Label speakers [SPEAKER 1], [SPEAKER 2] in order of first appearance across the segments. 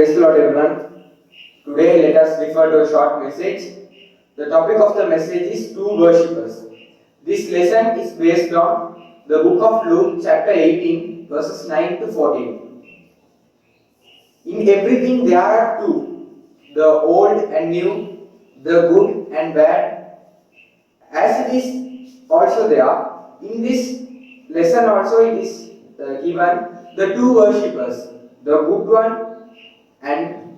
[SPEAKER 1] Praise the Lord, everyone. Today, let us refer to a short message. The topic of the message is two worshippers. This lesson is based on the book of Luke, chapter 18, verses 9 to 14. In everything, there are two, the old and new, the good and bad. As it is also there, in this lesson also it is given the two worshippers, the good one and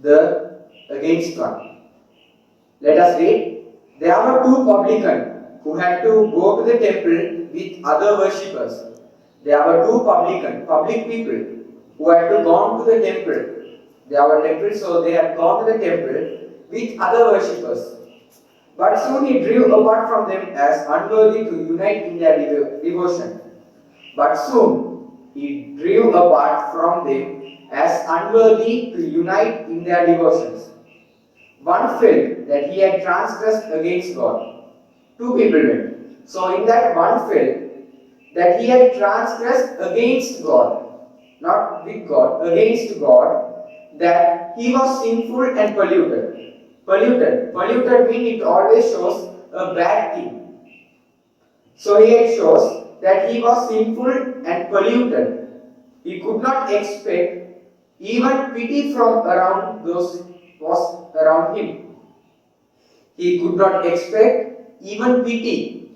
[SPEAKER 1] the against one. Let us read. There were two publicans who had to go to the temple with other worshippers. There were two public people who had to go to the temple. There were temples, so they had gone to the temple with other worshippers. But soon he drew apart from them as unworthy to unite in their devotion. But soon he drew apart from them as unworthy to unite in their devotions. One felt that he had transgressed against God. Two people went. So in that one felt that he had transgressed against God, not with God, against God, that he was sinful and polluted. Polluted means it always shows a bad thing. So here it shows that he was sinful and polluted. He could not expect even pity from around those was around him. He could not expect even pity.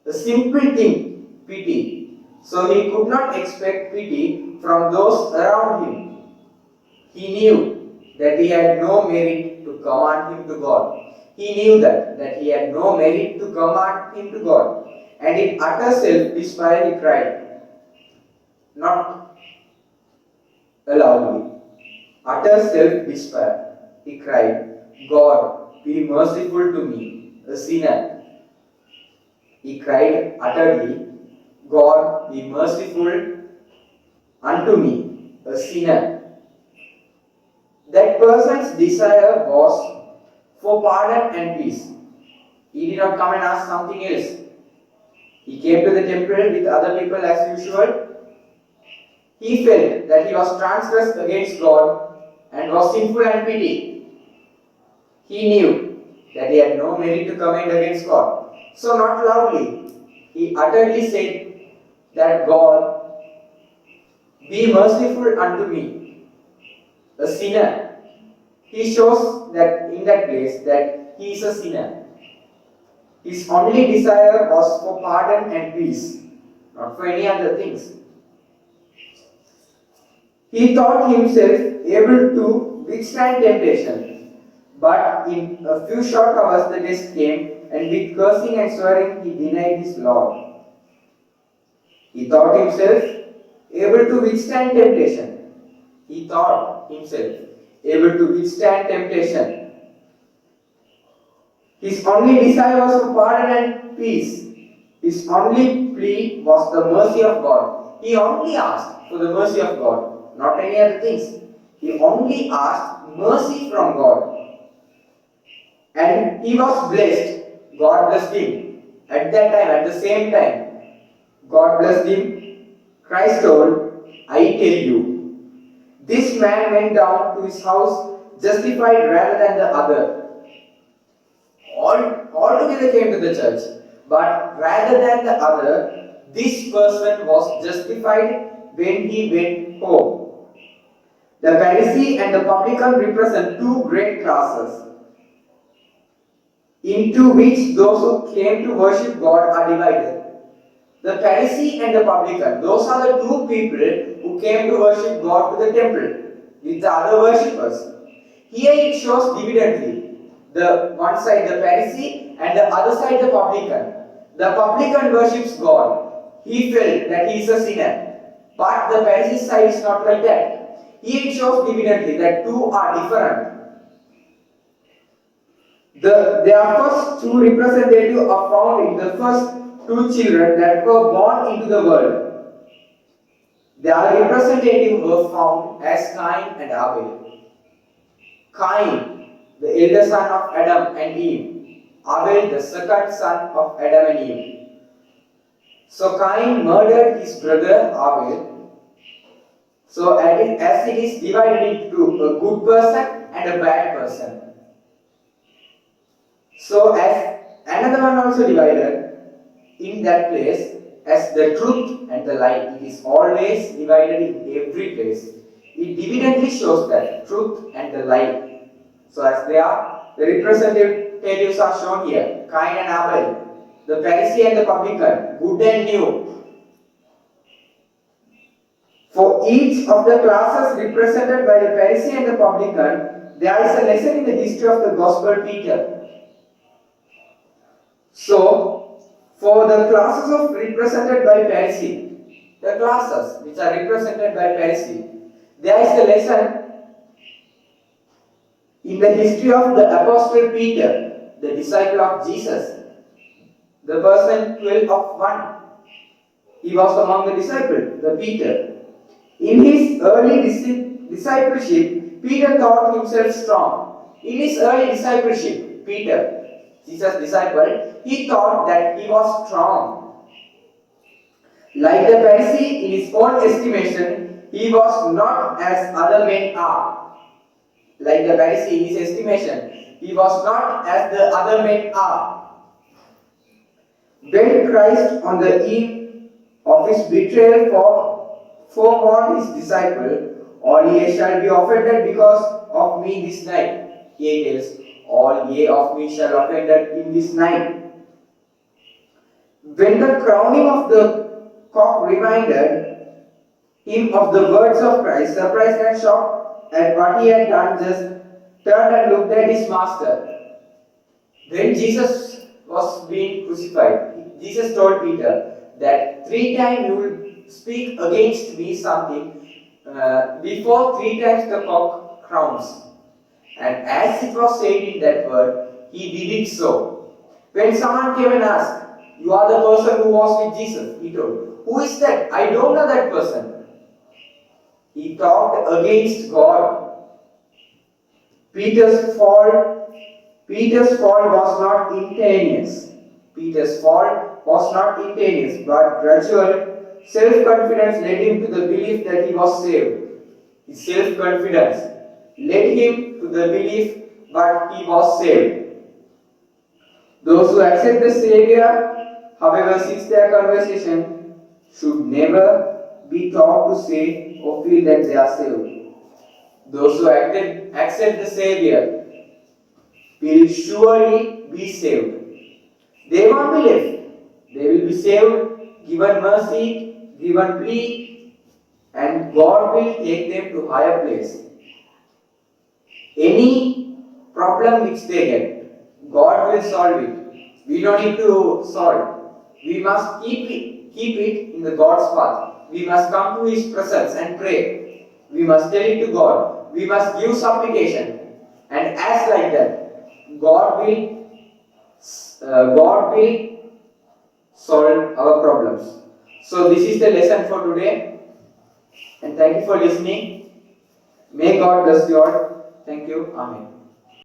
[SPEAKER 1] The simple thing, pity. So he could not expect pity from those around him. He knew that he had no merit to command him to God. He knew that he had no merit to command him to God. And in utter self-despair he cried, not aloudly, utter self-despair, he cried, God, be merciful to me, a sinner. He cried utterly, God, be merciful unto me, a sinner. That person's desire was for pardon and peace. He did not come and ask something else. He came to the temple with other people as usual. He felt that he was transgressed against God and was sinful and pity. He knew that he had no merit to commend against God. So not loudly, he utterly said that God, be merciful unto me, a sinner. He shows that in that place that he is a sinner. His only desire was for pardon and peace, not for any other things. He thought himself able to withstand temptation, but in a few short hours the test came, and with cursing and swearing he denied his Lord. He thought himself able to withstand temptation. He thought himself able to withstand temptation. His only desire was for pardon and peace. His only plea was the mercy of God. He only asked for the mercy of God, not any other things. He only asked mercy from God. And he was blessed. God blessed him. At that time, at the same time, God blessed him. Christ told, I tell you, this man went down to his house justified rather than the other. All together came to the church, but rather than the other, this person was justified when he went home. The Pharisee and the publican represent two great classes, into which those who came to worship God are divided. The Pharisee and the publican, those are the two people who came to worship God to the temple with the other worshippers. Here it shows dividendly. The one side the Pharisee and the other side the publican. The publican worships God. He felt that he is a sinner. But the Pharisee side is not like that. Here it shows dividendly that two are different. Their first two representatives are found in the first two children that were born into the world. Their representatives were found as Cain and Abel. Cain, the elder son of Adam and Eve. Abel, the second son of Adam and Eve. So Cain murdered his brother Abel. So as it is divided into a good person and a bad person. So as another one also divided in that place as the truth and the lie. It is always divided in every place. It evidently shows that truth and the lie. So as they are, the representatives are shown here. Cain and Abel, the Pharisee and the publican, good and new. For each of the classes represented by the Pharisee and the publican, there is a lesson in the history of the Gospel Peter. So, for the classes of represented by Pharisee, the classes which are represented by Pharisee, there is a lesson in the history of the Apostle Peter, the disciple of Jesus, the person 12 of 1. He was among the disciples, the Peter. In his early discipleship, Peter thought himself strong. In his early discipleship, Peter, Jesus' disciple, he thought that he was strong. Like the Pharisee, in his own estimation, he was not as other men are. Like the Pharisee, in his estimation, he was not as the other men are. When Christ, on the eve of his betrayal, forewarned his disciple, all ye shall be offended because of me this night. He tells, all ye of me shall offended in this night. When the crowning of the cock reminded him of the words of Christ, surprised and shocked at what he had done, just turned and looked at his master. When Jesus was being crucified, Jesus told Peter that 3 times you will speak against me something before 3 times the cock crows. And as it was said in that word, he did it so. When someone came and asked, you are the person who was with Jesus, he told, who is that? I don't know that person. He talked against God. Peter's fall was not instantaneous. Peter's fall was not instantaneous, but gradual. Self-confidence led him to the belief that he was saved. His self-confidence led him to the belief that he was saved. Those who accept the Savior, however, cease their conversation, should never be taught to say or feel that they are saved. Those who accept the Savior will surely be saved. They won't be left. They will be saved, given mercy, given plea, and God will take them to higher place. Any problem which they get, God will solve it. We don't need to solve. We must keep it in the God's path. We must come to His presence and pray. We must tell it to God. We must give supplication. And as like that, God will solve our problems. So this is the lesson for today. And thank you for listening. May God bless you all. Thank you. Amen.